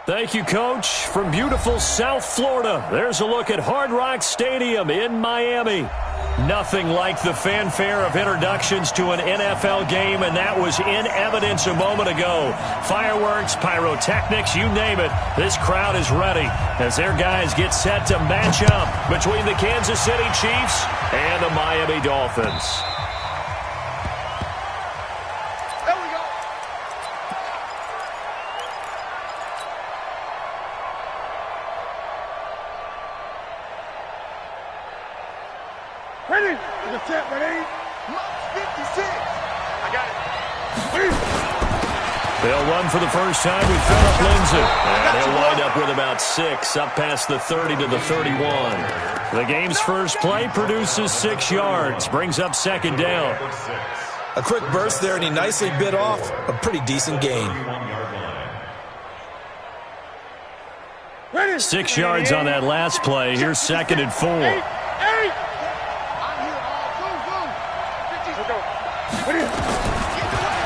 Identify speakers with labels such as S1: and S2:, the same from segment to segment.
S1: Thank you, Coach. From beautiful South Florida, there's a look at Hard Rock Stadium in Miami. Nothing like the fanfare of introductions to an NFL game, and that was in evidence a moment ago. Fireworks, pyrotechnics, you name it. This crowd is ready as their guys get set to match up between the Kansas City Chiefs and the Miami Dolphins.
S2: Ready? The set, ready? Mark 56. I got it.
S1: They'll run for the first time with Phillip Lindsay. And he'll wind up with about 6, up past the 30 to the 31. The game's first play produces 6 yards, brings up second down.
S3: A quick burst there, and he nicely bit off a pretty decent gain.
S1: 6 yards on that last play. Here's second and 4.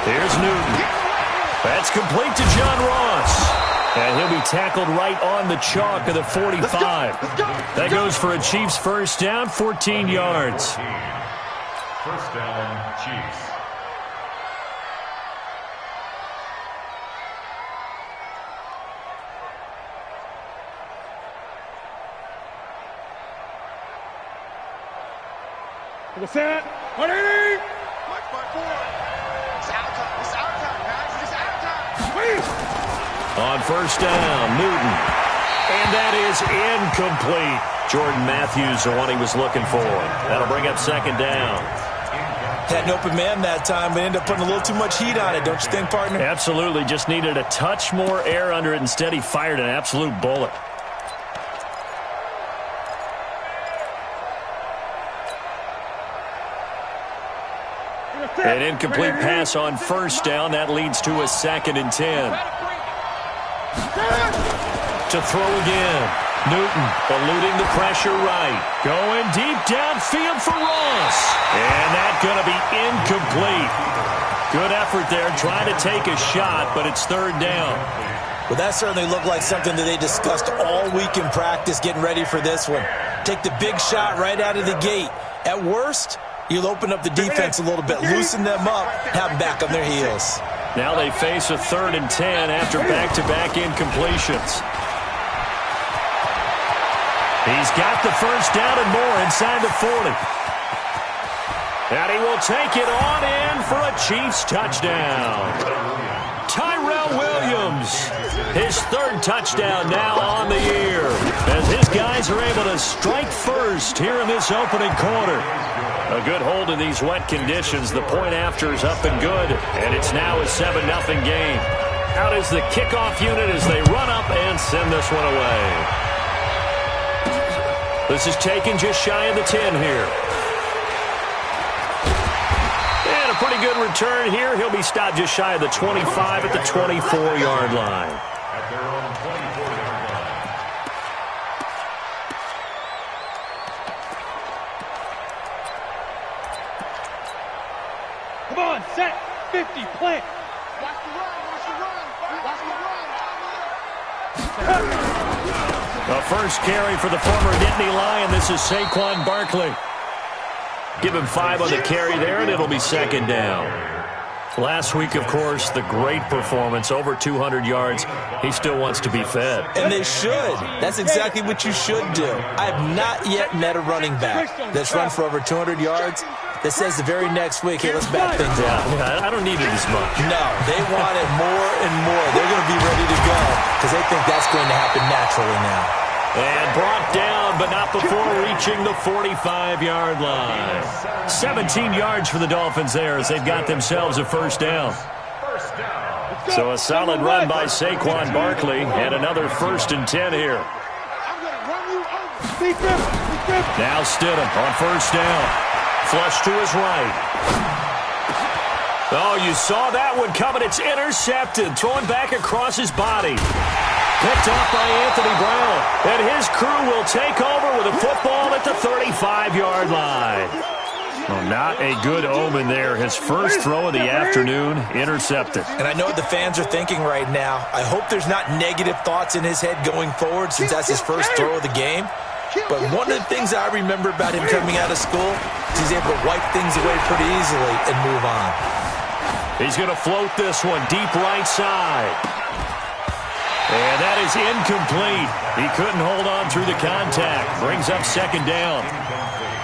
S1: Here's Newton. That's complete to John Ross. And he'll be tackled right on the chalk of the 45. That goes for a Chiefs first down, 14 yards.
S4: First down, Chiefs.
S2: For the set, ready? Mark 4. It's our time. It's our time, guys. It's our time. Wait.
S1: On first down, Newton. And that is incomplete. Jordan Matthews, the one he was looking for. That'll bring up second down.
S3: Had an open man that time, but ended up putting a little too much heat on it, don't you think, partner?
S1: Absolutely. Just needed a touch more air under it. Instead, he fired an absolute bullet. An incomplete pass on first down. That leads to a second and 10. To throw again. Newton eluding the pressure right. Going deep downfield for Ross. And that's going to be incomplete. Good effort there trying to take a shot, but it's third down.
S3: Well, that certainly looked like something that they discussed all week in practice getting ready for this one. Take the big shot right out of the gate. At worst, you'll open up the defense a little bit, loosen them up, have them back on their heels.
S1: Now they face a 3rd and 10 after back-to-back incompletions. He's got the first down and more inside the 40. And he will take it on in for a Chiefs touchdown. Tyrell Williams, his 3rd touchdown now on the year, as his guys are able to strike first here in this opening quarter. A good hold in these wet conditions. The point after is up and good, and it's now a 7-0 game. Out is the kickoff unit as they run up and send this one away. This is taken just shy of the 10 here. And a pretty good return here. He'll be stopped just shy of the 25 at the 24-yard line.
S4: At their own 24-yard line.
S2: Come on, set, 50, plant. Watch the run, watch the run, watch the run.
S1: The first carry for the former Nittany Lion. This is Saquon Barkley. Give him 5 on the carry there, and it'll be second down. Last week, of course, the great performance, over 200 yards. He still wants to be fed.
S3: And they should. That's exactly what you should do. I have not yet met a running back that's run for over 200 yards that says the very next week, hey, let's back things up.
S1: Yeah, I don't need it as much.
S3: No, they want it more and more. They're going to be ready to go because they think that's going to happen naturally now.
S1: And brought down, but not before reaching the 45-yard line. 17 yards for the Dolphins there as they've got themselves a first down. So a solid run by Saquon Barkley and another 1st and 10 here. Now Stidham on first down. Flush to his right. Oh, you saw that one coming. It's intercepted. Throwing back across his body. Picked off by Anthony Brown. And his crew will take over with a football at the 35-yard line. Well, not a good omen there. His first throw of the afternoon, intercepted.
S3: And I know what the fans are thinking right now. I hope there's not negative thoughts in his head going forward since that's his first throw of the game. But one of the things I remember about him coming out of school is he's able to wipe things away pretty easily and move on.
S1: He's going to float this one deep right side. And that is incomplete. He couldn't hold on through the contact. Brings up second down.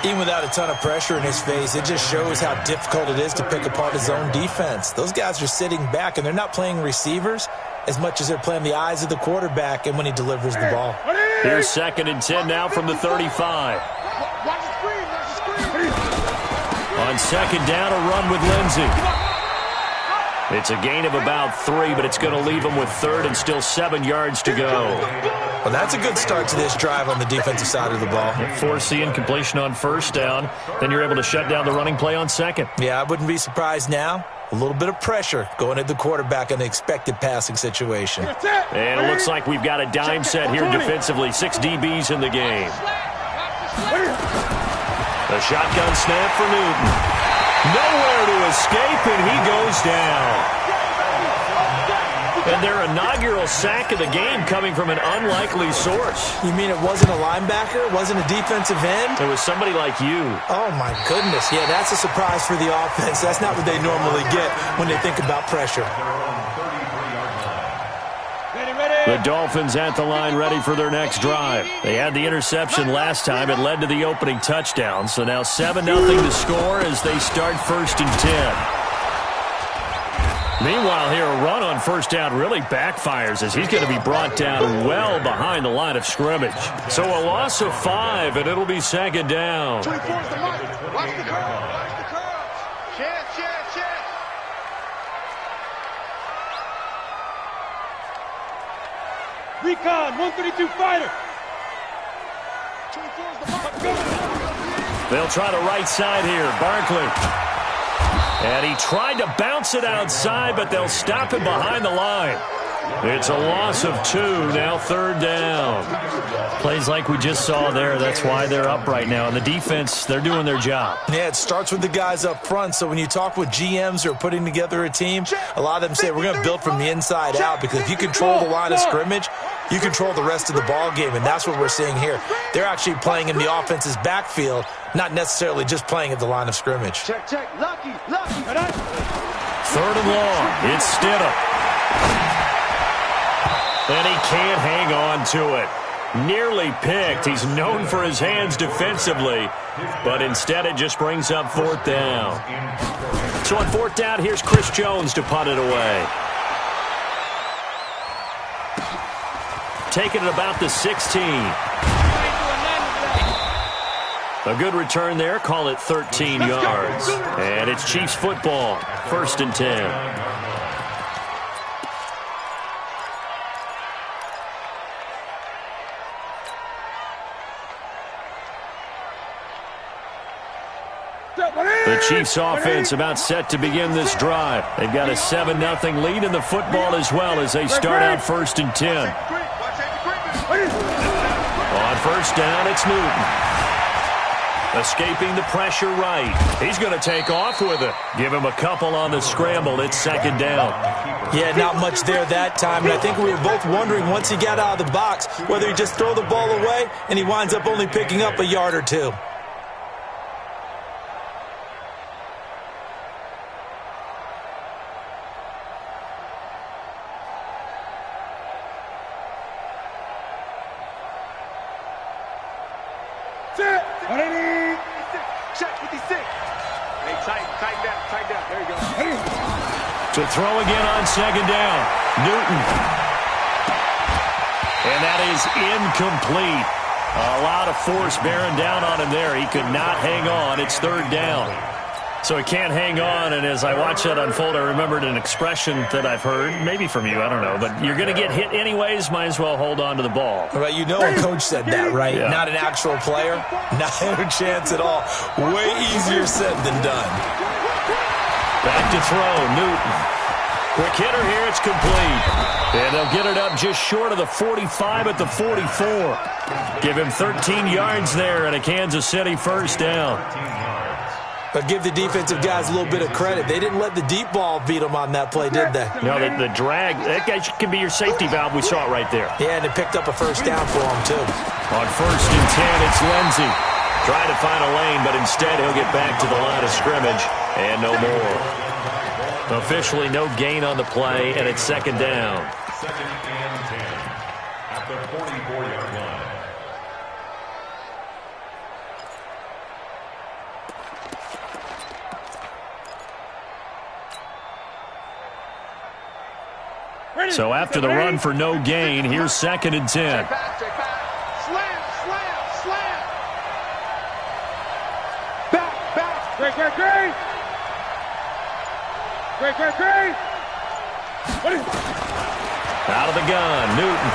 S3: Even without a ton of pressure in his face, it just shows how difficult it is to pick apart his own defense. Those guys are sitting back, and they're not playing receivers as much as they're playing the eyes of the quarterback and when he delivers the ball.
S1: Here's 2nd and 10 now from the 35. On 2nd down, a run with Lindsey. It's a gain of about 3, but it's going to leave him with 3rd and still 7 yards to go.
S3: Well, that's a good start to this drive on the defensive side of the ball.
S1: Force the incompletion on 1st down. Then you're able to shut down the running play on 2nd.
S3: Yeah, I wouldn't be surprised now. A little bit of pressure going at the quarterback in the expected passing situation.
S1: And it looks like we've got a dime set here defensively. 6 DBs in the game. The shotgun snap for Newton. Nowhere to escape, and he goes down. And their inaugural sack of the game coming from an unlikely source.
S3: You mean it wasn't a linebacker? It wasn't a defensive end?
S1: It was somebody like you.
S3: Oh, my goodness. Yeah, that's a surprise for the offense. That's not what they normally get when they think about pressure.
S1: The Dolphins at the line ready for their next drive. They had the interception last time. It led to the opening touchdown. So now 7-0 to score as they start 1st and 10. Meanwhile here, a run on 1st down really backfires as he's going to be brought down well behind the line of scrimmage. So a loss of 5, and it'll be 2nd down.
S2: 24 is the mark. Watch the curve. Watch the curve. Chance. Recon, 132 fighter. 24 is the mark.
S1: They'll try the right side here. Barkley. And he tried to bounce it outside, but they'll stop him behind the line. It's a loss of 2, now 3rd down. Plays like we just saw there, that's why they're up right now. And the defense, they're doing their job.
S3: Yeah, it starts with the guys up front. So when you talk with GMs who are putting together a team, a lot of them say we're going to build from the inside out, because if you control the line of scrimmage, you control the rest of the ball game, and that's what we're seeing here. They're actually playing in the offense's backfield, not necessarily just playing at the line of scrimmage.
S2: Check. Lucky.
S1: 3rd and long. It's Stidham. And he can't hang on to it. Nearly picked. He's known for his hands defensively, but instead it just brings up 4th down. So on 4th down, here's Chris Jones to punt it away. Taking it about the 16. A good return there. Call it 13 yards. And it's Chiefs football. 1st and 10. The Chiefs offense about set to begin this drive. They've got a 7-0 lead in the football as well as they start out 1st and 10. On 1st down, it's Newton. Escaping the pressure right. He's going to take off with it. Give him a couple on the scramble. It's 2nd down.
S3: Yeah, not much there that time. And I think we were both wondering once he got out of the box whether he just throw the ball away and he winds up only picking up a yard or 2.
S1: To throw again on 2nd down. Newton. And that is incomplete. A lot of force bearing down on him there. He could not hang on. It's 3rd down. So he can't hang on, and as I watch that unfold, I remembered an expression that I've heard, maybe from you, I don't know, but you're going to get hit anyways, might as well hold on to the ball.
S3: Well, you know a coach said that, right?
S1: Yeah.
S3: Not an actual player. Not a chance at all. Way easier said than done.
S1: Back to throw, Newton. Quick hitter here, it's complete. And they'll get it up just short of the 45 at the 44. Give him 13 yards there and a Kansas City 1st down.
S3: But give the defensive guys a little bit of credit. They didn't let the deep ball beat them on that play, did they?
S1: No, the drag, that guy can be your safety valve. We saw it right there.
S3: Yeah, and it picked up a first down for him, too.
S1: On 1st and 10, it's Lindsey. Trying to find a lane, but instead he'll get back to the line of scrimmage, and no more. Officially no gain on the play, and it's 2nd down.
S4: 2nd and 10 at the 44-yard line.
S1: So after the run for no gain, here's 2nd and 10.
S2: Slam, slam, slam. Back. Great.
S1: Out of the gun, Newton.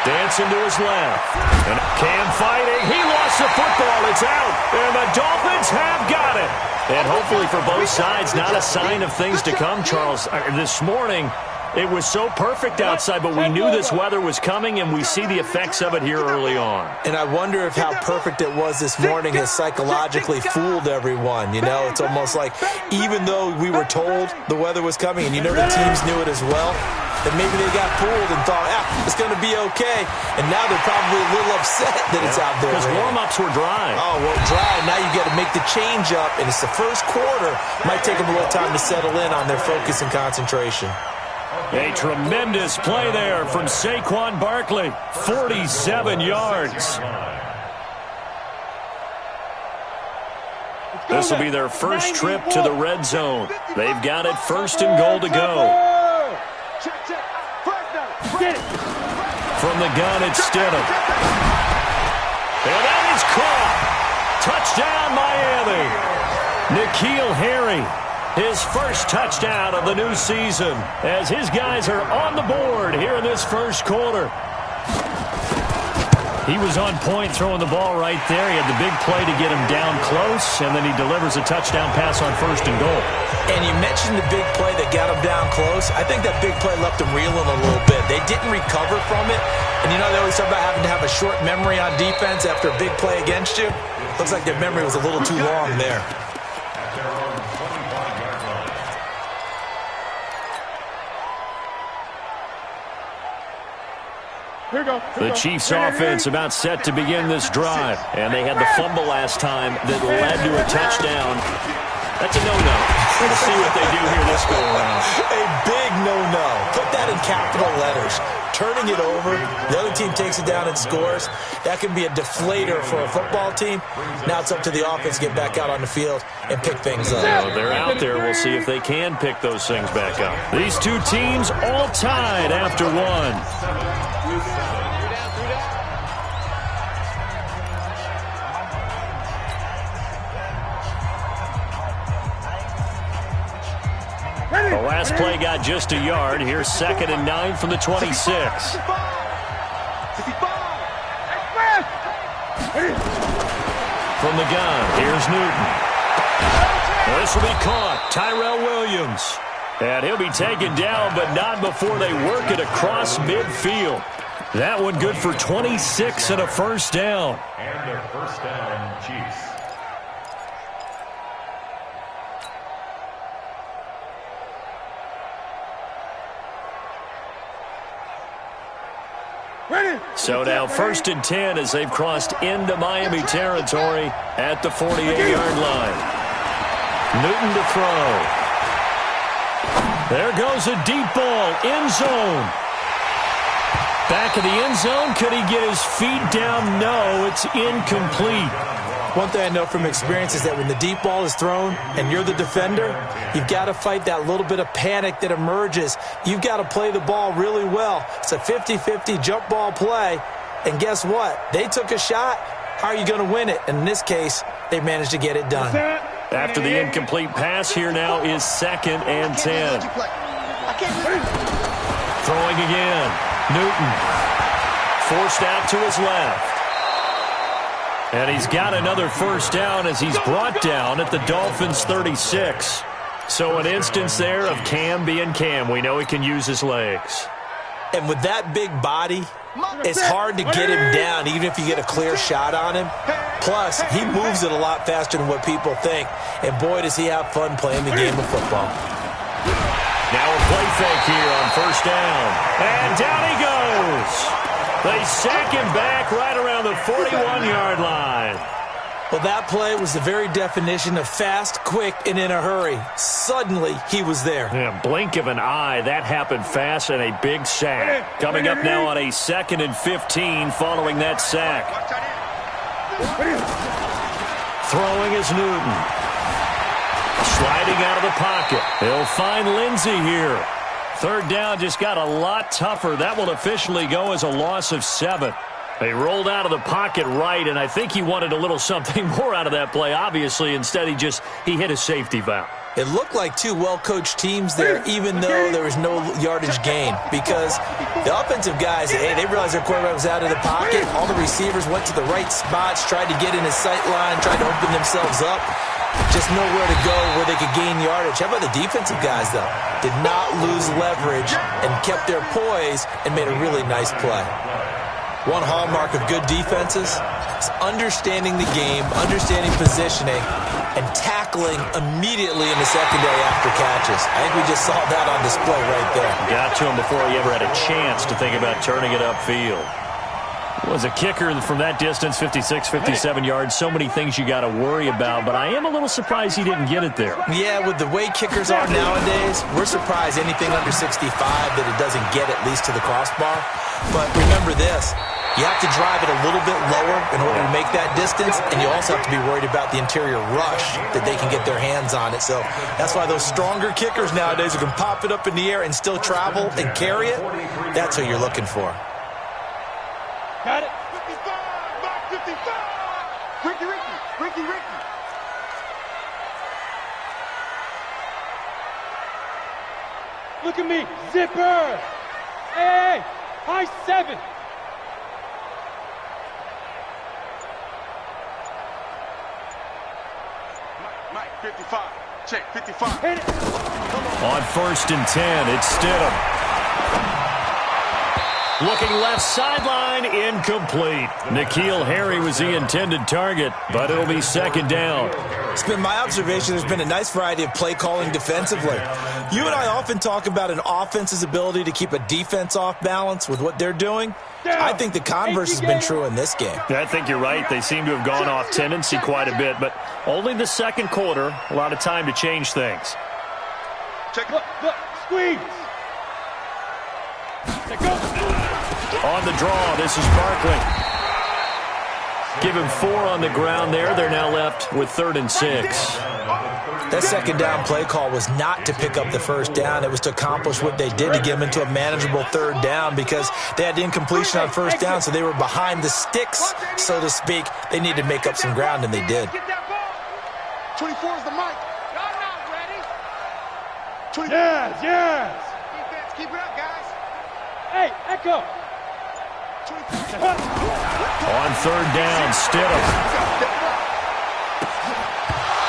S1: Dancing to his left. And Cam fighting. He lost the football. It's out. And the Dolphins have got it. And hopefully for both sides, not a sign of things to come, Charles. This morning, it was so perfect outside, but we knew this weather was coming, and we see the effects of it here early on.
S3: And I wonder if how perfect it was this morning has psychologically fooled everyone. You know, it's almost like even though we were told the weather was coming, and you know the teams knew it as well, that maybe they got fooled and thought, it's going to be okay. And now they're probably a little upset that it's out there.
S1: Because warm-ups were dry.
S3: Oh, well, dry. Now you got to make the change up, and it's the first quarter. Might take them a little time to settle in on their focus and concentration.
S1: A tremendous play there from Saquon Barkley. 47 yards. This will be their first trip to the red zone. They've got it 1st and goal to go. From the gun, it's Stidham. And that is caught. Touchdown, Miami. N'Keal Harry. His first touchdown of the new season as his guys are on the board here in this first quarter. He was on point throwing the ball right there. He had the big play to get him down close, and then he delivers a touchdown pass on 1st and goal.
S3: And you mentioned the big play that got him down close. I think that big play left him reeling a little bit. They didn't recover from it. And you know they always talk about having to have a short memory on defense after a big play against you. Looks like their memory was a little too long there.
S1: The Chiefs offense about set to begin this drive. And they had the fumble last time that led to a touchdown. That's a no-no. Let's see what they do here this go-around.
S3: A big no-no. Put that in capital letters. Turning it over, the other team takes it down and scores. That can be a deflator for a football team. Now it's up to the offense to get back out on the field and pick things up.
S1: So they're out there. We'll see if they can pick those things back up. These two teams all tied after one. The last play got just a yard. Here's 2nd and 9 from the 26. From the gun, here's Newton. This will be caught. Tyrell Williams. And he'll be taken down, but not before they work it across midfield. That one good for 26 and a first down.
S4: And a first down, Chiefs.
S1: So now 1st and 10 as they've crossed into Miami territory at the 48-yard line. Newton to throw. There goes a deep ball, end zone. Back of the end zone, could he get his feet down? No, it's incomplete.
S3: One thing I know from experience is that when the deep ball is thrown and you're the defender, you've got to fight that little bit of panic that emerges. You've got to play the ball really well. It's a 50-50 jump ball play. And guess what? They took a shot. How are you going to win it? And in this case, they managed to get it done.
S1: After the incomplete pass, here now is 2nd and 10. Throwing again. Newton. Forced out to his left. And he's got another first down as he's brought down at the Dolphins' 36. So an instance there of Cam being Cam. We know he can use his legs.
S3: And with that big body It's hard to get him down, even if you get a clear shot on him. Plus, he moves it a lot faster than what people think. And boy, does he have fun playing the game of football.
S1: Now a play fake here on first down. And down he goes. They sack him back right around the 41-yard line.
S3: Well, that play was the very definition of fast, quick, and in a hurry. Suddenly, he was there.
S1: Yeah, blink of an eye. That happened fast and a big sack. Coming up now on a 2nd and 15 following that sack. Throwing is Newton. Sliding out of the pocket. He'll find Lindsey here. 3rd down just got a lot tougher. That will officially go as a loss of 7. They rolled out of the pocket right, and I think he wanted a little something more out of that play, obviously. Instead, he hit a safety valve.
S3: It looked like two well-coached teams there, even though there was no yardage gain. Because the offensive guys, hey, they realized their quarterback was out of the pocket. All the receivers went to the right spots, tried to get in his sight line, tried to open themselves up. Just nowhere to go where they could gain yardage. How about the defensive guys, though? Did not lose leverage and kept their poise and made a really nice play. One hallmark of good defenses is understanding the game, understanding positioning, and tackling immediately in the secondary after catches. I think we just saw that on display right there.
S1: Got to him before he ever had a chance to think about turning it upfield. Was a kicker from that distance, 56, 57 yards. So many things you got to worry about, but I am a little surprised he didn't get it there.
S3: Yeah, with the way kickers are nowadays, we're surprised anything under 65 that it doesn't get at least to the crossbar. But remember this, you have to drive it a little bit lower in order to make that distance, and you also have to be worried about the interior rush that they can get their hands on it. So that's why those stronger kickers nowadays who can pop it up in the air and still travel and carry it, that's who you're looking for.
S2: Got it. 55, Mark 55. Ricky. Look at me, zipper. Hey, high 7. Mike, 55. Check, 55. Hit it.
S1: On 1st and 10, it's Stidham. Looking left sideline, incomplete. N'Keal Harry was the intended target, but it'll be 2nd down.
S3: It's been my observation there's been a nice variety of play calling defensively. You and I often talk about an offense's ability to keep a defense off balance with what they're doing. I think the converse has been true in this game.
S1: I think you're right. They seem to have gone off tendency quite a bit, but only the 2nd quarter, a lot of time to change things.
S2: Check, look, squeeze. Go.
S1: On the draw, this is Barkley. Give him 4 on the ground there. They're now left with 3rd and 6.
S3: That 2nd down play call was not to pick up the 1st down. It was to accomplish what they did to get them into a manageable 3rd down because they had incompletion on 1st down, so they were behind the sticks, so to speak. They needed to make up some ground, and they did.
S2: 24 is the mic. Y'all not ready. 24. Yes. Defense, keep it up, guys. Hey, Echo.
S1: On 3rd down, Stidham.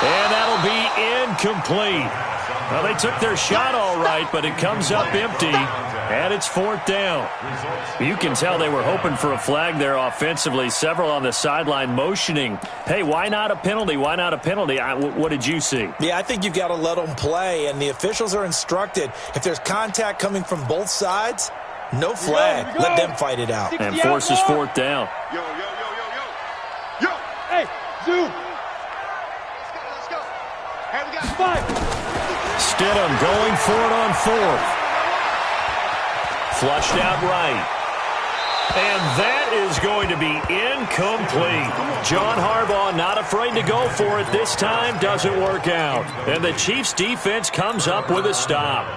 S1: And that'll be incomplete. Well, they took their shot all right, but it comes up empty, and it's 4th down. You can tell they were hoping for a flag there offensively. Several on the sideline motioning, hey, why not a penalty? Why not a penalty? What did you see?
S3: Yeah, I think you've got to let them play, and the officials are instructed. If there's contact coming from both sides, no flag. Let them fight it out.
S1: And forces 4th down.
S2: Yo. Hey, zoom. Let's go. Hey, we got 5.
S1: Stidham going for it on 4th. Flushed out right. And that is going to be incomplete. John Harbaugh not afraid to go for it this time. Doesn't work out. And the Chiefs defense comes up with a stop.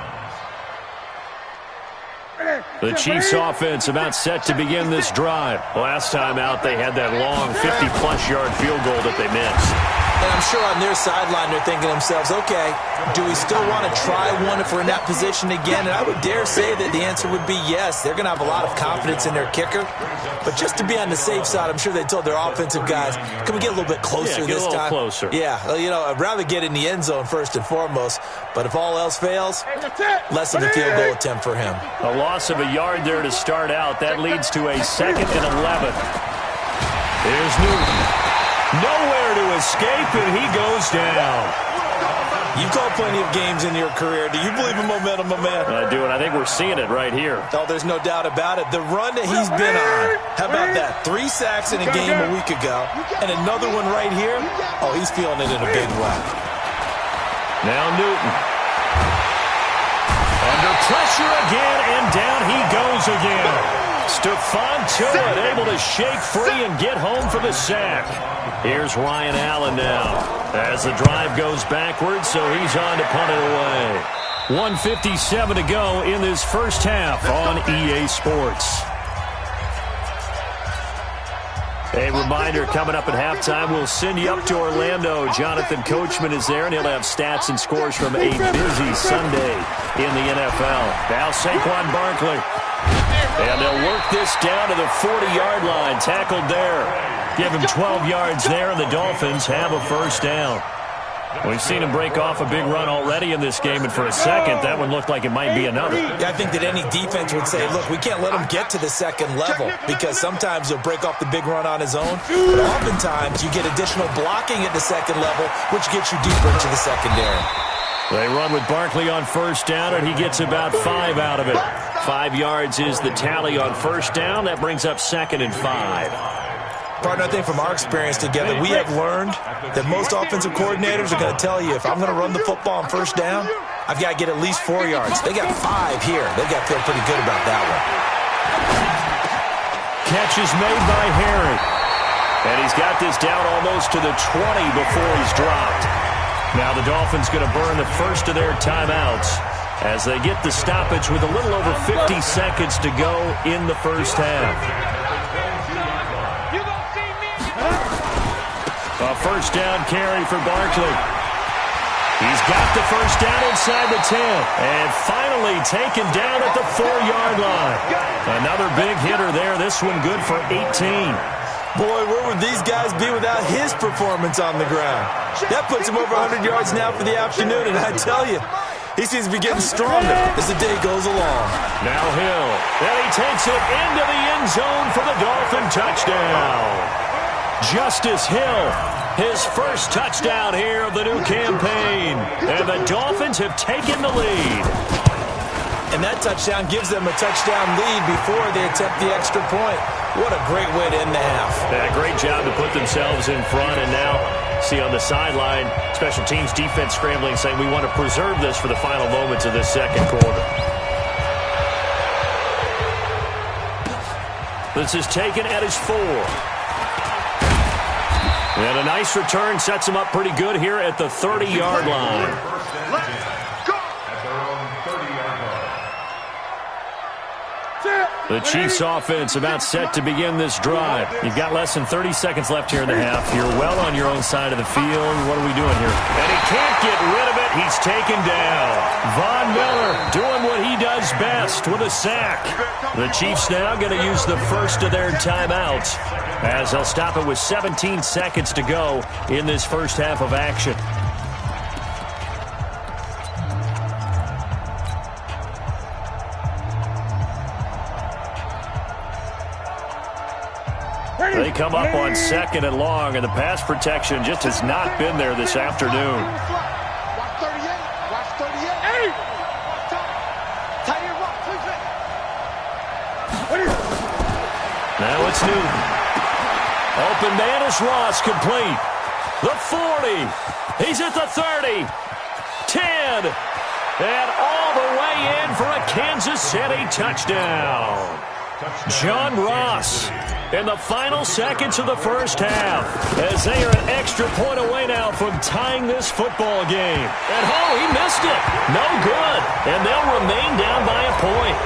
S1: The Chiefs offense about set to begin this drive. Last time out, they had that long 50-plus yard field goal that they missed.
S3: And I'm sure on their sideline they're thinking to themselves, okay, do we still want to try one if we're in that position again? And I would dare say that the answer would be yes. They're going to have a lot of confidence in their kicker. But just to be on the safe side, I'm sure they told their offensive guys, can we get a little bit closer this time?
S1: Closer.
S3: Yeah, you know, I'd rather get in the end zone first and foremost. But if all else fails, less than a field goal attempt for him.
S1: A loss of a yard there to start out. That leads to a 2nd and 11. Here's Newton. Nowhere to escape, and he goes down.
S3: You've called plenty of games in your career. Do you believe in momentum, my man?
S1: I do, and I think we're seeing it right here.
S3: Oh, there's no doubt about it. The run that he's been on. How about that? 3 sacks in a game a week ago, and another one right here. Oh, he's feeling it in a big way.
S1: Now Newton. Under pressure again, and down he goes again. Stephon Tuitt able to shake free and get home for the sack. Here's Ryan Allen now as the drive goes backwards, so he's on to punt it away. 1:57 to go in this first half on EA Sports. A reminder, coming up at halftime, we'll send you up to Orlando. Jonathan Coachman is there, and he'll have stats and scores from a busy Sunday in the NFL. Now Saquon Barkley. And they'll work this down to the 40-yard line. Tackled there. Give him 12 yards there, and the Dolphins have a first down. We've seen him break off a big run already in this game, and for a second, that one looked like it might be another.
S3: Yeah, I think that any defense would say, look, we can't let him get to the second level because sometimes he'll break off the big run on his own, but oftentimes you get additional blocking at the second level, which gets you deeper into the secondary.
S1: They run with Barkley on first down, and he gets about 5 out of it. 5 yards is the tally on first down. That brings up 2nd and 5.
S3: Partner, I think from our experience together, we have learned that most offensive coordinators are going to tell you, if I'm going to run the football on first down, I've got to get at least 4 yards. They got 5 here. They've got to feel pretty good about that one.
S1: Catch is made by Harry. And he's got this down almost to the 20 before he's dropped. Now the Dolphins going to burn the first of their timeouts as they get the stoppage with a little over 50 seconds to go in the first half. A first down carry for Barkley. He's got the first down inside the 10. And finally taken down at the 4-yard line. Another big hitter there. This one good for 18.
S3: Boy, where would these guys be without his performance on the ground? That puts him over 100 yards now for the afternoon, and I tell you, he seems to be getting stronger as the day goes along.
S1: Now Hill, and he takes it into the end zone for the Dolphin touchdown. Justice Hill, his first touchdown here of the new campaign, and the Dolphins have taken the lead.
S3: And that touchdown gives them a touchdown lead before they attempt the extra point. What a great way to end the half.
S1: Yeah, great job to put themselves in front, and now see on the sideline, special teams defense scrambling, saying we want to preserve this for the final moments of this second quarter. This is taken at his 4. And a nice return sets him up pretty good here at the 30-yard line. The Chiefs offense about set to begin this drive. You've got less than 30 seconds left here in the half. You're well on your own side of the field. What are we doing here? And he can't get rid of it. He's taken down. Von Miller doing what he does best with a sack. The Chiefs now going to use the first of their timeouts as they'll stop it with 17 seconds to go in this first half of action. They come up on 2nd and long, and the pass protection just has not been there this afternoon.
S2: Watch 38. Watch 38.
S1: Now it's Newton. Open man is Ross, complete. The 40. He's at the 30. 10. And all the way in for a Kansas City touchdown. John Ross in the final seconds of the first half as they are an extra point away now from tying this football game. And he missed it. No good. And they'll remain down by a point.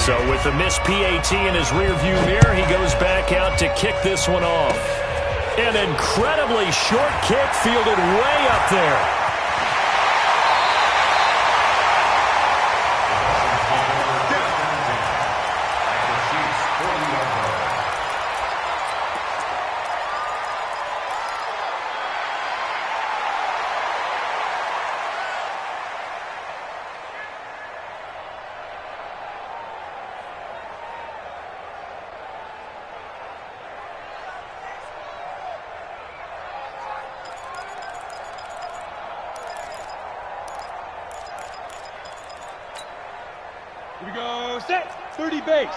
S1: So with the missed PAT in his rearview mirror, he goes back out to kick this one off. An incredibly short kick fielded way up there.
S2: Here we go, set, 30 base.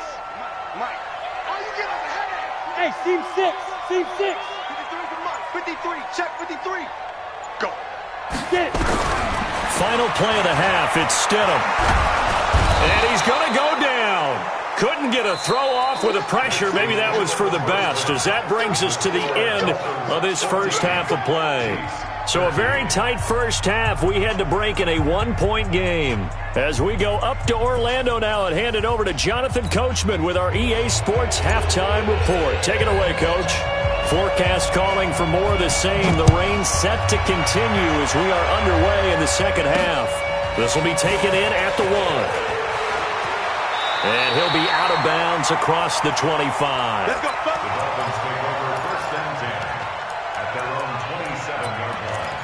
S2: Mike. Oh, you get on the head. Hey, seam 6, seam 6. 53 for Mike, 53, check 53. Go. Get it.
S1: Final play of the half, it's Stidham. And he's going to go down. Couldn't get a throw off with the pressure. Maybe that was for the best, as that brings us to the end of this first half of play. So a very tight first half. We had to break in a one-point game. As we go up to Orlando now and hand it over to Jonathan Coachman with our EA Sports Halftime Report. Take it away, Coach. Forecast calling for more of the same. The rain set to continue as we are underway in the second half. This will be taken in at the 1. And he'll be out of bounds across the 25.
S4: Let's go, the Dolphins take over first and 10 at their own 27-yard line.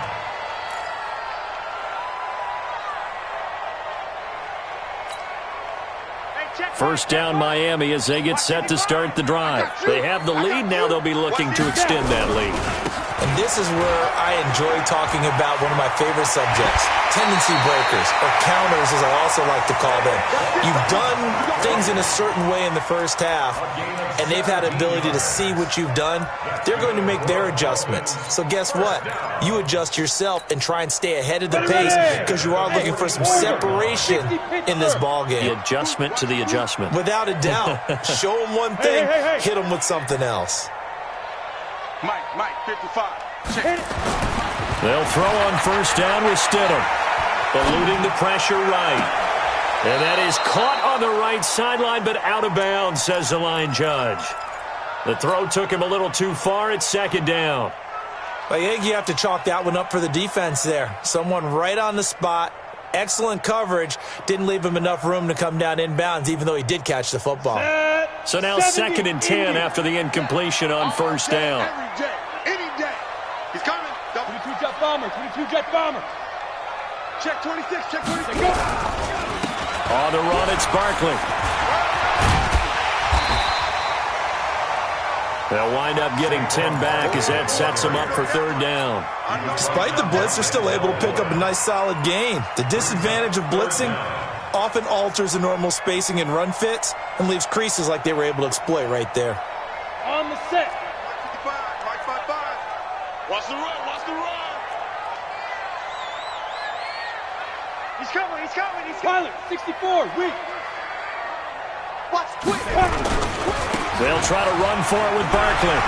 S1: First down Miami as they get set to start the drive. They have the lead. Now they'll be looking to extend that lead.
S3: And this is where I enjoy talking about one of my favorite subjects, tendency breakers, or counters as I also like to call them. You've done things in a certain way in the first half, and they've had the ability to see what you've done. They're going to make their adjustments. So guess what? You adjust yourself and try and stay ahead of the pace because you are looking for some separation in this ball game.
S1: The adjustment to the adjustment.
S3: Without a doubt. Show them one thing, hit them with something else.
S2: Mike, 55. Check.
S1: They'll throw on first down with Stidham. Eluding the pressure right. And that is caught on the right sideline, but out of bounds, says the line judge. The throw took him a little too far. It's second down.
S3: I think you have to chalk that one up for the defense there. Someone right on the spot. Excellent coverage. Didn't leave him enough room to come down inbounds, even though he did catch the football.
S1: So now 2nd and 10 after the incompletion on first down.
S2: Every day, any day. He's coming. 22 jet bomber, 22 jet bomber. Check 26, check 26. Go.
S1: On the run, it's Barkley. They'll wind up getting 10 back as that sets them up for third down.
S3: Despite the blitz, they're still able to pick up a nice solid gain. The disadvantage of blitzing often alters the normal spacing and run fits and leaves creases like they were able to exploit right there.
S2: On the set. Mike 55. Watch the run, watch the run. He's coming, he's coming, he's coming. Pilot, 64, weak. Watch, quick.
S1: They'll try to run for it with Barkley.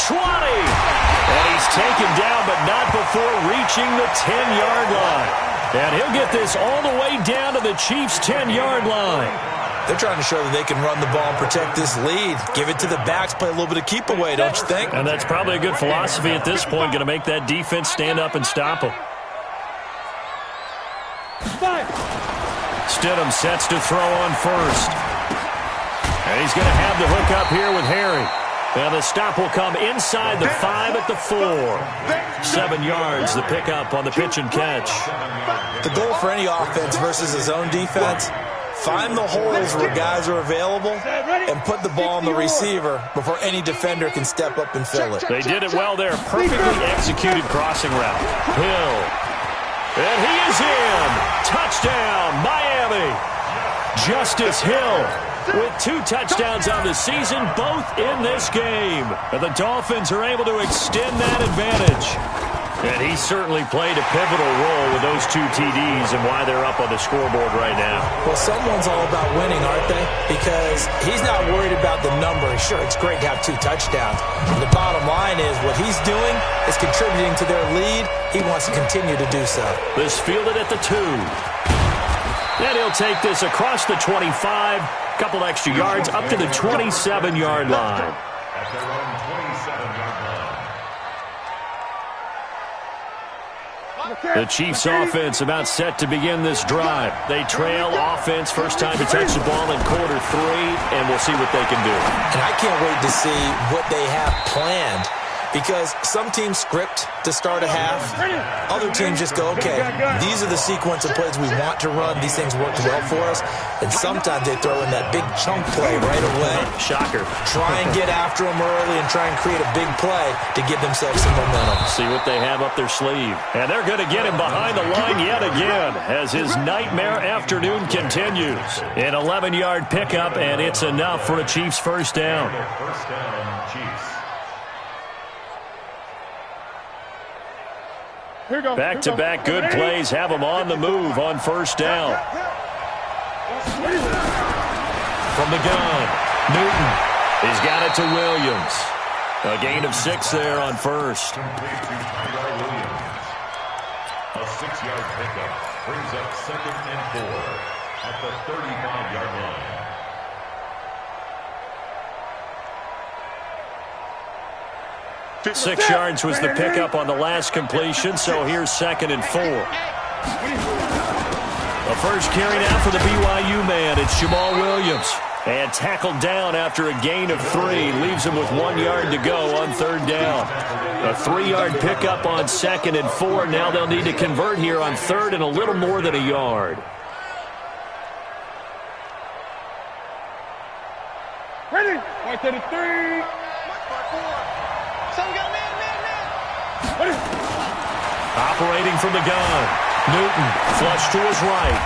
S1: 20. And he's taken down, but not before reaching the 10-yard line. And he'll get this all the way down to the Chiefs' 10-yard line.
S3: They're trying to show that they can run the ball and protect this lead. Give it to the backs, play a little bit of keep away, don't you think?
S1: And that's probably a good philosophy at this point, going to make that defense stand up and stop them. Stidham sets to throw on first. And he's going to have the hook up here with Harry. Now the stop will come inside the 5 at the 4. 7 yards, the pickup on the pitch and catch.
S3: The goal for any offense versus his own defense, find the holes where guys are available and put the ball on the receiver before any defender can step up and fill it.
S1: They did it well there. Perfectly executed crossing route. Hill. And he is in. Touchdown, Miami. Justice Hill with 2 touchdowns on the season, both in this game. And the Dolphins are able to extend that advantage. And he certainly played a pivotal role with those 2 TDs and why they're up on the scoreboard right now.
S3: Well, someone's all about winning, aren't they? Because he's not worried about the number. Sure, it's great to have 2 touchdowns. And the bottom line is what he's doing is contributing to their lead. He wants to continue to do so.
S1: This fielded at the 2. And he'll take this across the 25, couple extra yards up to the 27-yard line.
S4: At their own 27-yard line.
S1: The Chiefs offense about set to begin this drive. They trail offense, first time to touch the ball in quarter 3, and we'll see what they can do.
S3: And I can't wait to see what they have planned, because some teams script to start a half. Other teams just go, okay, these are the sequence of plays we want to run. These things worked well for us. And sometimes they throw in that big chunk play right away.
S1: Shocker.
S3: Try and get after them early and try and create a big play to give themselves some momentum.
S1: See what they have up their sleeve. And they're going to get him behind the line yet again as his nightmare afternoon continues. An 11-yard pickup, and it's enough for a Chiefs first down.
S4: First down, Chiefs.
S1: Back-to-back good plays have them on the move on first down. From the gun, Newton. He's got it to Williams. A gain of 6 there on first.
S4: Complete to Tyrell Williams. A 6-yard pickup brings up 2nd and 4 at the 35-yard line.
S1: Six yards was the pickup on the last completion, so here's 2nd and 4. A first carry now for the BYU man. It's Jamal Williams. And tackled down after a gain of 3. Leaves him with 1 yard to go on third down. A 3-yard pickup on 2nd and 4. Now they'll need to convert here on third and a little more than a yard.
S2: Ready? 133.
S1: Operating from the gun. Newton flush to his right.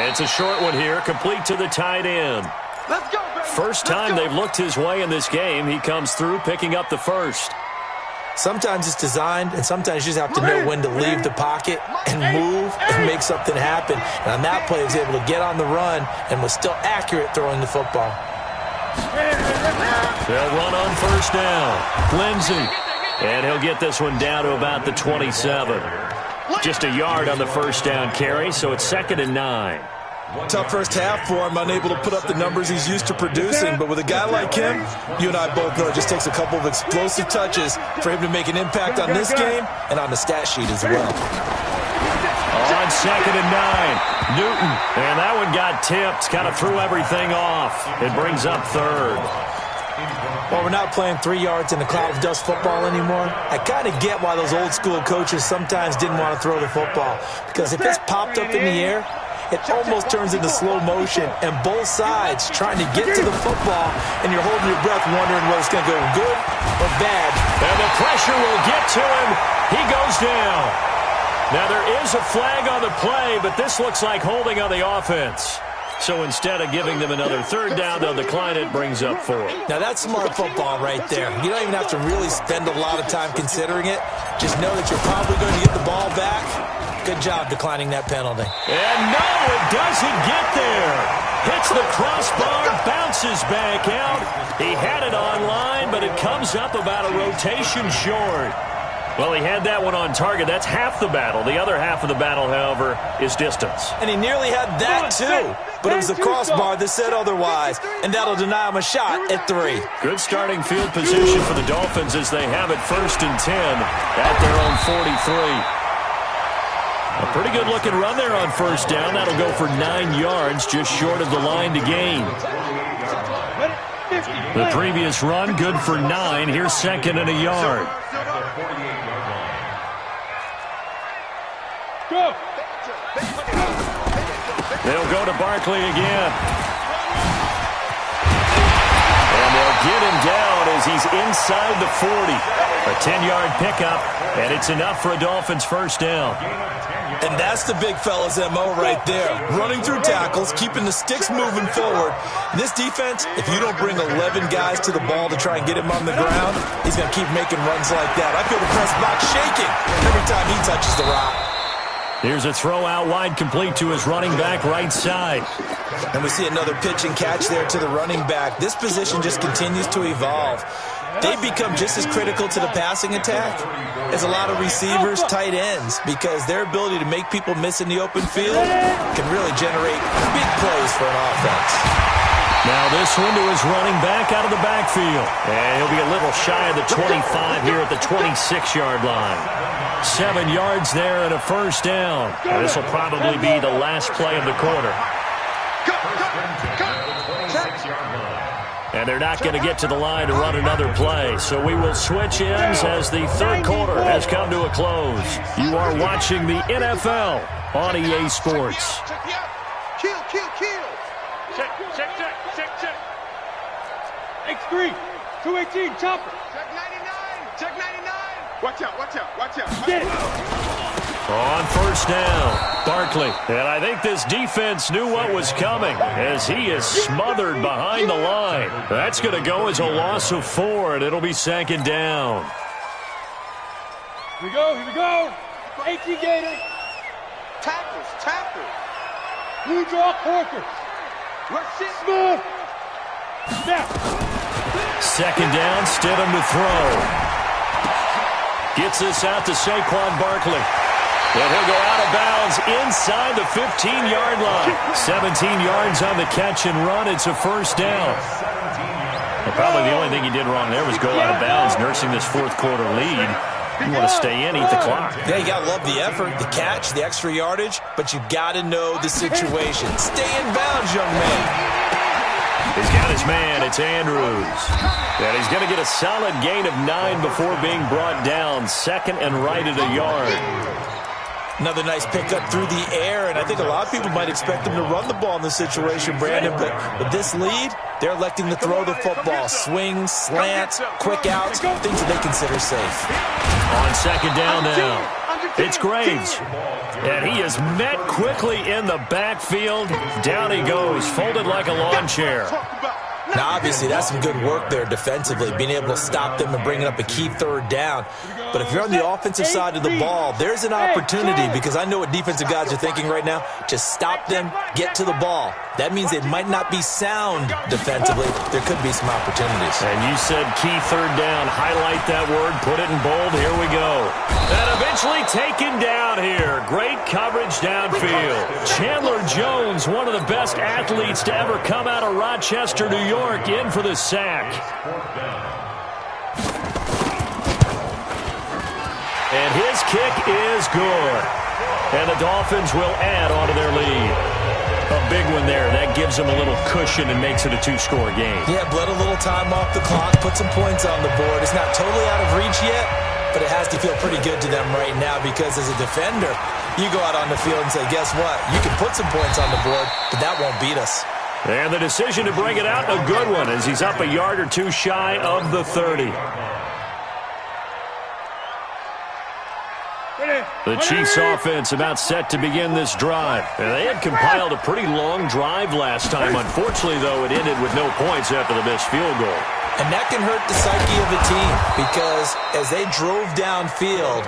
S1: It's a short one here, complete to the tight end.
S2: Let's go, baby.
S1: First time they've looked his way in this game. He comes through picking up the first.
S3: Sometimes it's designed, and sometimes you just have to know when to leave the pocket and move and make something happen. And on that play, he was able to get on the run and was still accurate throwing the football.
S1: They'll run on first down. Lindsey. And he'll get this one down to about the 27. Just a yard on the first down carry, so it's 2nd and 9.
S3: Tough first half for him, unable to put up the numbers he's used to producing. But with a guy like him, you and I both know it just takes a couple of explosive touches for him to make an impact on this game and on the stat sheet as well.
S1: On 2nd and 9, Newton. And that one got tipped, kind of threw everything off. It brings up third.
S3: Well, we're not playing 3 yards in a cloud of dust football anymore. I kind of get why those old school coaches sometimes didn't want to throw the football. Because if it's popped up in the air, it almost turns into slow motion, and both sides trying to get to the football, and you're holding your breath wondering whether it's going to go good or bad.
S1: And the pressure will get to him. He goes down. Now, there is a flag on the play, but this looks like holding on the offense. So instead of giving them another third down, they'll decline it, brings up 4.
S3: Now, that's smart football right there. You don't even have to really spend a lot of time considering it. Just know that you're probably going to get the ball back. Good job declining that penalty.
S1: And no, it doesn't get there. Hits the crossbar, bounces back out. He had it on line, but it comes up about a rotation short. Well, he had that one on target. That's half the battle. The other half of the battle, however, is distance.
S3: And he nearly had that, too. But it was the crossbar that said otherwise, and that'll deny him a shot at 3.
S1: Good starting field position for the Dolphins as they have it 1st and 10 at their own 43. A pretty good-looking run there on first down. That'll go for 9 yards, just short of the line to gain. The previous run, good for 9. Here's 2nd and a yard.
S2: Go.
S1: They'll go to Barkley again. And they'll get him down as he's inside the 40. A 10-yard pickup, and it's enough for a Dolphins first down.
S3: And that's the big fella's MO right there. Running through tackles, keeping the sticks moving forward. This defense, if you don't bring 11 guys to the ball to try and get him on the ground, he's going to keep making runs like that. I feel the press box shaking every time he touches the rock.
S1: Here's a throw out wide, complete to his running back right side.
S3: And we see another pitch and catch there to the running back. This position just continues to evolve. they become just as critical to the passing attack as a lot of receivers, tight ends, because their ability to make people miss in the open field can really generate big plays for an offense.
S1: Now this one to his running back out of the backfield. And he'll be a little shy of the 25 here at the 26-yard line. 7 yards there and a first down. This will probably be the last play of the quarter. And they're not going to get to the line to run another play. So we will switch ends as the third quarter has come to a close. You are watching the NFL on EA Sports.
S2: Kill. Check. X3, 218, chopper. Check 99. Watch out. Get it.
S1: On first down, Barkley. And I think this defense knew what was coming as he is smothered behind the line. That's going to go as a loss of 4, and it'll be second down.
S2: Here we go. 18 Gator. Tackles. Blue draw Corker. Rush it. Smooth. Now.
S1: Second down, Stidham to throw. Gets this out to Saquon Barkley. And he'll go out of bounds inside the 15-yard line. 17 yards on the catch and run. It's a first down. And probably the only thing he did wrong there was go out of bounds, nursing this fourth quarter lead. You want to stay in, eat the clock.
S3: Yeah, you got to love the effort, the catch, the extra yardage, but you got to know the situation. Stay in bounds, young man.
S1: He's got his man. It's Andrews. And he's going to get a solid gain of 9 before being brought down. Second and right at a yard.
S3: Another nice pickup through the air, and I think a lot of people might expect them to run the ball in this situation, Brandon, but with this lead, they're electing to throw the football. Swings, slants, quick outs, things that they consider safe.
S1: On second down now, it's Graves. And he is met quickly in the backfield. Down he goes, folded like a lawn chair.
S3: Now, obviously, that's some good work there defensively, being able to stop them and bringing up a key third down. But if you're on the offensive side of the ball, there's an opportunity, because I know what defensive guys are thinking right now. Just stop them, get to the ball. That means they might not be sound defensively. There could be some opportunities.
S1: And you said key third down. Highlight that word. Put it in bold. Here we go. And eventually taken down here. Great coverage downfield. Chandler Jones, one of the best athletes to ever come out of Rochester, New York, in for the sack. And his kick is good. And the Dolphins will add onto their lead. A big one there. That gives them a little cushion and makes it a 2-score game.
S3: Yeah, bled a little time off the clock, put some points on the board. It's not totally out of reach yet, but it has to feel pretty good to them right now, because as a defender, you go out on the field and say, guess what? You can put some points on the board, but that won't beat us.
S1: And the decision to bring it out, a good one, as he's up a yard or two shy of the 30. The Chiefs offense about set to begin this drive. And they had compiled a pretty long drive last time. Unfortunately, though, it ended with no points after the missed field goal.
S3: And that can hurt the psyche of a team, because as they drove downfield,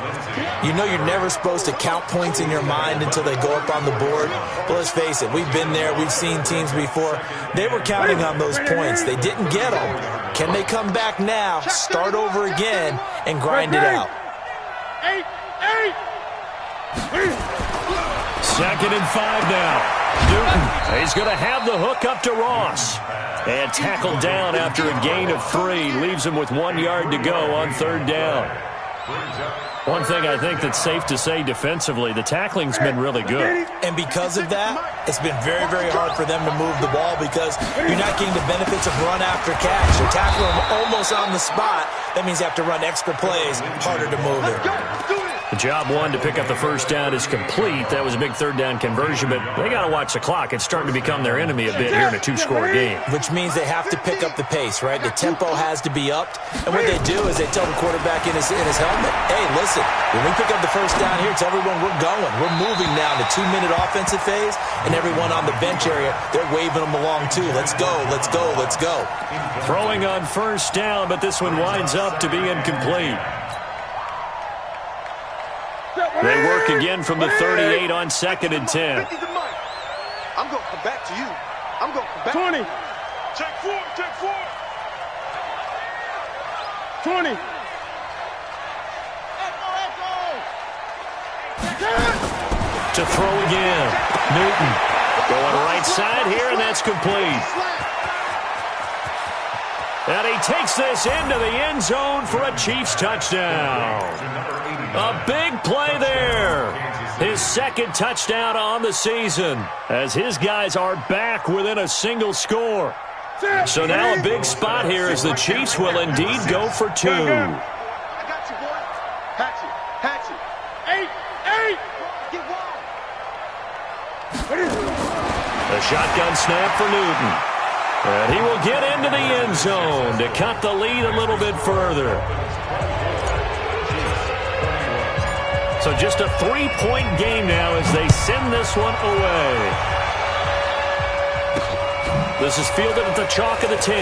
S3: you know you're never supposed to count points in your mind until they go up on the board. But let's face it, we've been there, we've seen teams before. They were counting on those points. They didn't get them. Can they come back now, start over again, and grind it out?
S1: Second and 5 now. Newton, he's going to have the hook up to Ross. And tackled down after a gain of 3. Leaves him with 1 yard to go on third down. One thing I think that's safe to say defensively, the tackling's been really good.
S3: And because of that, it's been very, very hard for them to move the ball, because you're not getting the benefits of run after catch. You're tackling them almost on the spot. That means you have to run extra plays, harder to move it.
S1: The job one to pick up the first down is complete. That was a big third down conversion, but they got to watch the clock. It's starting to become their enemy a bit here in a 2-score game.
S3: Which means they have to pick up the pace, right? The tempo has to be upped. And what they do is they tell the quarterback in his helmet, hey, listen, when we pick up the first down here, tell everyone we're going. We're moving now to 2-minute offensive phase, and everyone on the bench area, they're waving them along too. Let's go, let's go, let's go.
S1: Throwing on first down, but this one winds up to be incomplete. They work again from the 38 on second and 10.
S2: I'm going to come back to you. I'm going to come back. 20. Check 4. 20.
S1: To throw again. Newton going right side here, and that's complete. And he takes this into the end zone for a Chiefs touchdown. A big play there. His second touchdown on the season, as his guys are back within a single score. So now a big spot here as the Chiefs will indeed go for two.
S2: I got you, boy. Hatch it. 8. Get wide.
S1: The shotgun snap for Newton. And he will get into the end zone to cut the lead a little bit further. So just a 3-point game now as they send this one away. This is fielded at the chalk of the 10.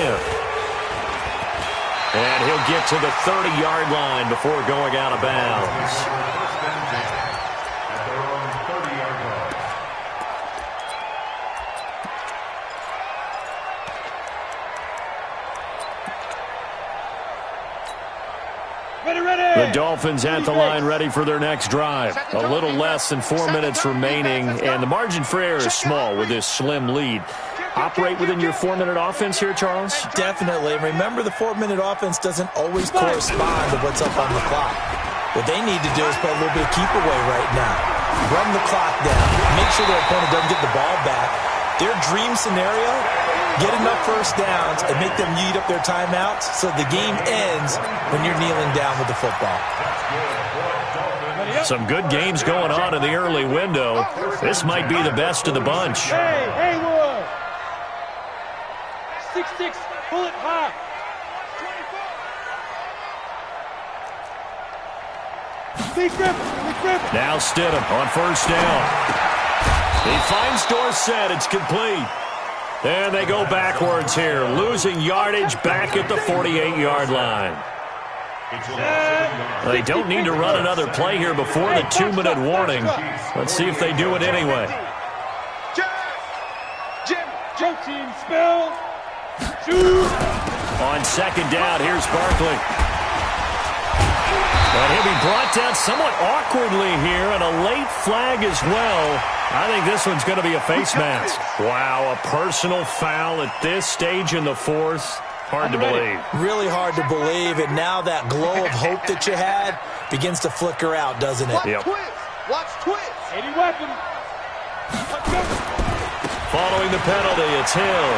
S1: And he'll get to the 30-yard line before going out of bounds. The Dolphins at the line ready for their next drive. A little less than 4 minutes remaining, and the margin for error is small with this slim lead. Operate within your 4-minute offense here, Charles?
S3: Definitely. And remember, the 4-minute offense doesn't always correspond to what's up on the clock. What they need to do is play a little bit of keep away right now. Run the clock down. Make sure their opponent doesn't get the ball back. Their dream scenario, get enough first downs and make them eat up their timeouts so the game ends when you're kneeling down with the football.
S1: Some good games going on in the early window. This might be the best of the bunch.
S2: Hey, Haywood. 6-6, pull it high. Big grip.
S1: Now Stidham on first down. He finds Dorsett. It's complete. And they go backwards here, losing yardage back at the 48-yard line. They don't need to run another play here before the 2-minute warning. Let's see if they do it anyway.
S2: Jump team, spell. Shoot.
S1: On second down, here's Barkley. And he'll be brought down somewhat awkwardly here, and a late flag as well. I think this one's going to be a face mask. Wow, a personal foul at this stage in the fourth. Hard to believe.
S3: Really hard to believe, and now that glow of hope that you had begins to flicker out, doesn't it?
S1: Yep.
S2: Watch twist. 80 weapon.
S1: Following the penalty, it's Hill.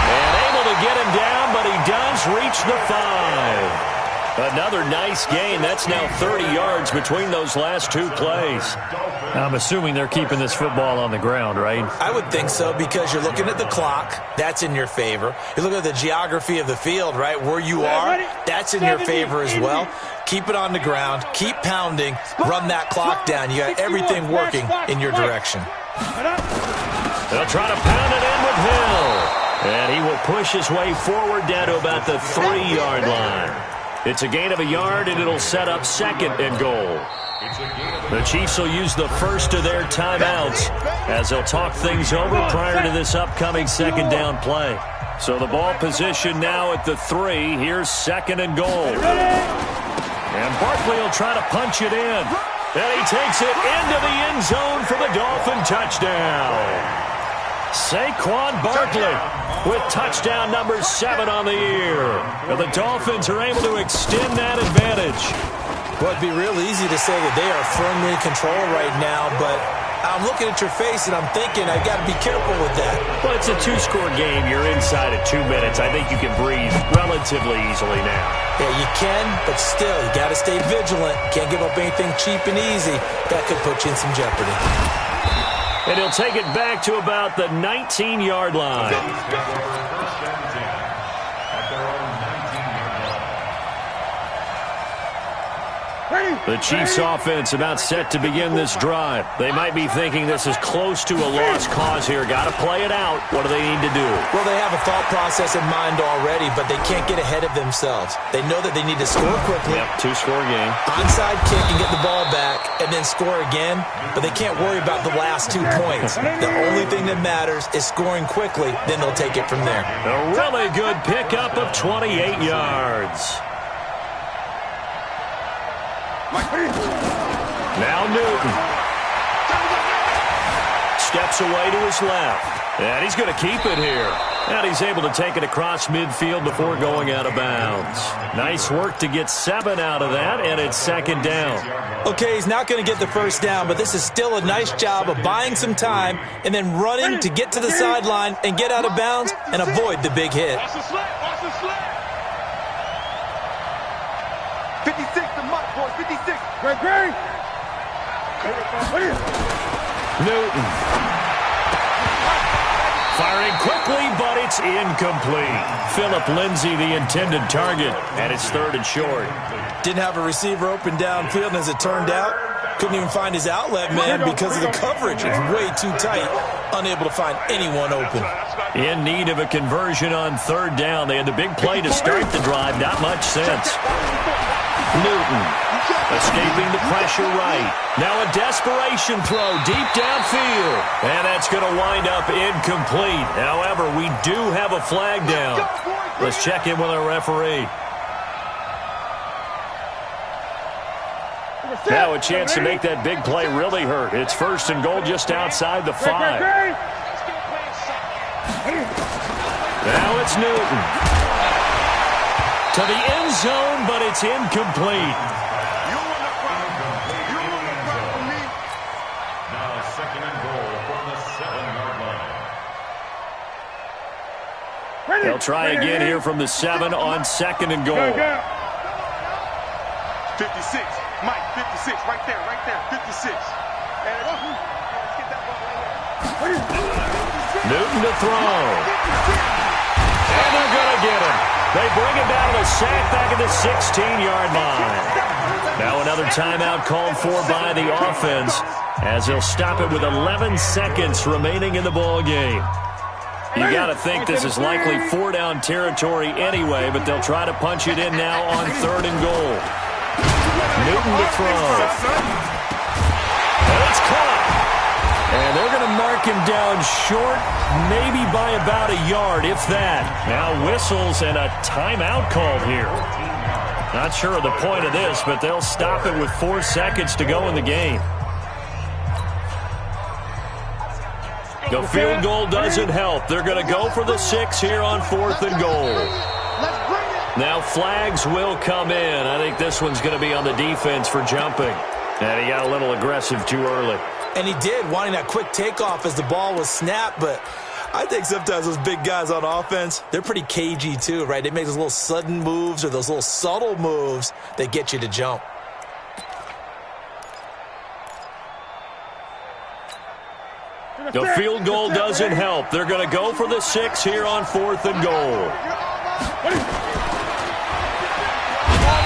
S1: And able to get him down, but he does reach the 5. Another nice gain. That's now 30 yards between those last two plays. I'm assuming they're keeping this football on the ground, right?
S3: I would think so, because you're looking at the clock. That's in your favor. You look at the geography of the field, right? Where you are, that's in your favor as well. Keep it on the ground. Keep pounding. Run that clock down. You got everything working in your direction.
S1: They'll try to pound it in with Hill. And he will push his way forward down to about the 3-yard line. It's a gain of a yard, and it'll set up second and goal. The Chiefs will use the first of their timeouts as they'll talk things over prior to this upcoming second down play. So the ball position now at the 3. Here's second and goal. And Barkley will try to punch it in. And he takes it into the end zone for the Dolphin touchdown. Saquon Barkley with touchdown number 7 on the year. And the Dolphins are able to extend that advantage.
S3: Well, it'd be real easy to say that they are firmly in control right now, but I'm looking at your face and I'm thinking I got to be careful with that.
S1: Well, it's a 2-score game. You're inside at 2 minutes. I think you can breathe relatively easily now.
S3: Yeah, you can, but still, you got to stay vigilant. Can't give up anything cheap and easy. That could put you in some jeopardy.
S1: And he'll take it back to about the 19-yard line. The Chiefs offense about set to begin this drive. They might be thinking this is close to a lost cause here. Got to play it out. What do they need to do?
S3: Well, they have a thought process in mind already, but they can't get ahead of themselves. They know that they need to score quickly.
S1: Yep, two-score game.
S3: Onside kick and get the ball back and then score again, but they can't worry about the last 2 points. The only thing that matters is scoring quickly, then they'll take it from there.
S1: A really good pickup of 28 yards. Now Newton. Steps away to his left. And he's going to keep it here. And he's able to take it across midfield before going out of bounds. Nice work to get 7 out of that, and it's second down.
S3: Okay, he's not going to get the first down, but this is still a nice job of buying some time and then running to get to the sideline and get out of bounds and avoid the big hit.
S2: 56, the mark, boys, 56. Great.
S1: Newton. Firing quickly, but it's incomplete. Phillip Lindsay, the intended target, and it's 3rd and short.
S3: Didn't have a receiver open downfield, and as it turned out, couldn't even find his outlet man because of the coverage. It's way too tight, unable to find anyone open.
S1: In need of a conversion on 3rd down. They had the big play to start the drive. Not much sense. Newton escaping the pressure right. Now a desperation throw deep downfield. And that's going to wind up incomplete. However, we do have a flag down. Let's check in with our referee. Now a chance to make that big play really hurt. It's 1st and goal just outside the 5. Now it's Newton. To the end zone, but it's incomplete.
S4: Now 2nd and goal from the 7-yard line.
S1: They'll try again here from the 7 on 2nd and goal.
S2: 56, Mike, 56, right there, 56.
S1: Newton to throw. And they're going to get him. They bring him down to the sack back at the 16-yard line. Now another timeout called for by the offense as they'll stop it with 11 seconds remaining in the ball game. You got to think this is likely 4-down territory anyway, but they'll try to punch it in now on 3rd and goal. Newton to throw. And it's caught. And they're going to mark him down short, maybe by about a yard, if that. Now whistles and a timeout called here. Not sure of the point of this, but they'll stop it with 4 seconds to go in the game. The field goal doesn't help. They're going to go for the 6 here on 4th and goal. Now flags will come in. I think this one's going to be on the defense for jumping. And he got a little aggressive too early.
S3: And he did, wanting that quick takeoff as the ball was snapped. But I think sometimes those big guys on offense, they're pretty cagey too, right? They make those little sudden moves or those little subtle moves that get you to jump.
S1: The field goal doesn't help. They're going to go for the 6 here on 4th and goal.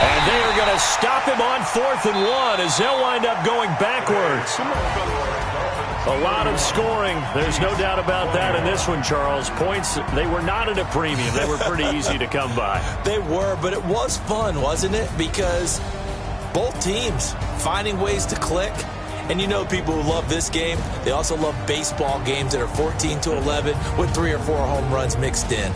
S1: And they are going to stop him on 4th and 1 as they'll wind up going backwards. A lot of scoring. There's no doubt about that in this one, Charles. Points, they were not at a premium. They were pretty easy to come by.
S3: They were, but it was fun, wasn't it? Because both teams finding ways to click. And you know people who love this game, they also love baseball games that are 14-11 with 3 or 4 home runs mixed in.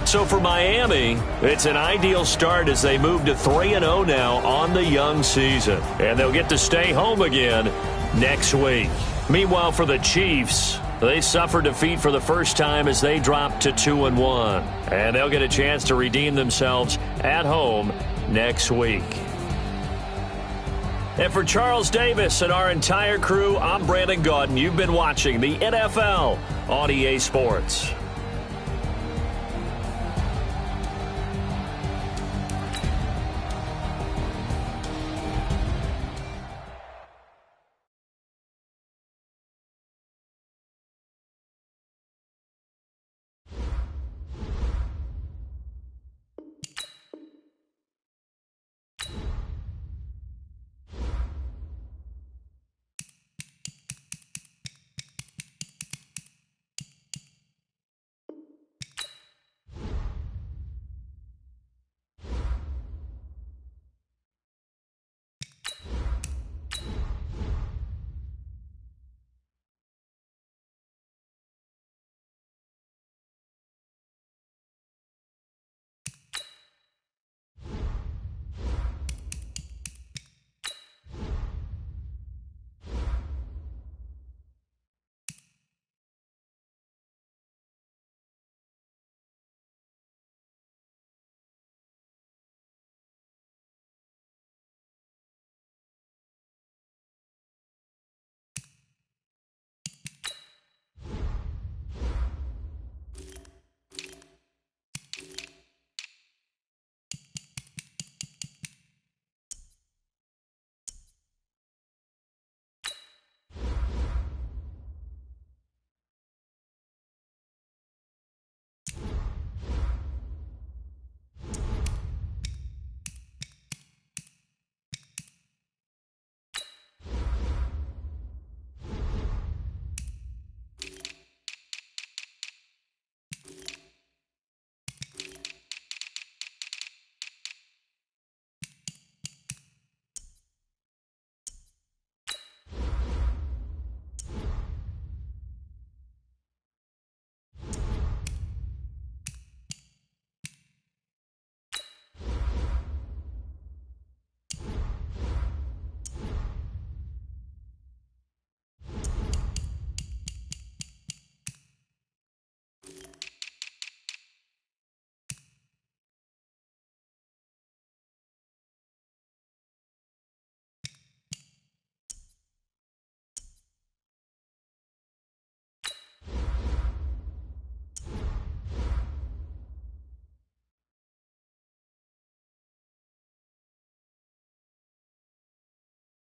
S1: So for Miami, it's an ideal start as they move to 3-0 now on the young season. And they'll get to stay home again next week. Meanwhile, for the Chiefs, they suffer defeat for the first time as they drop to 2-1. And they'll get a chance to redeem themselves at home next week. And for Charles Davis and our entire crew, I'm Brandon Gaudin. You've been watching the NFL on EA Sports.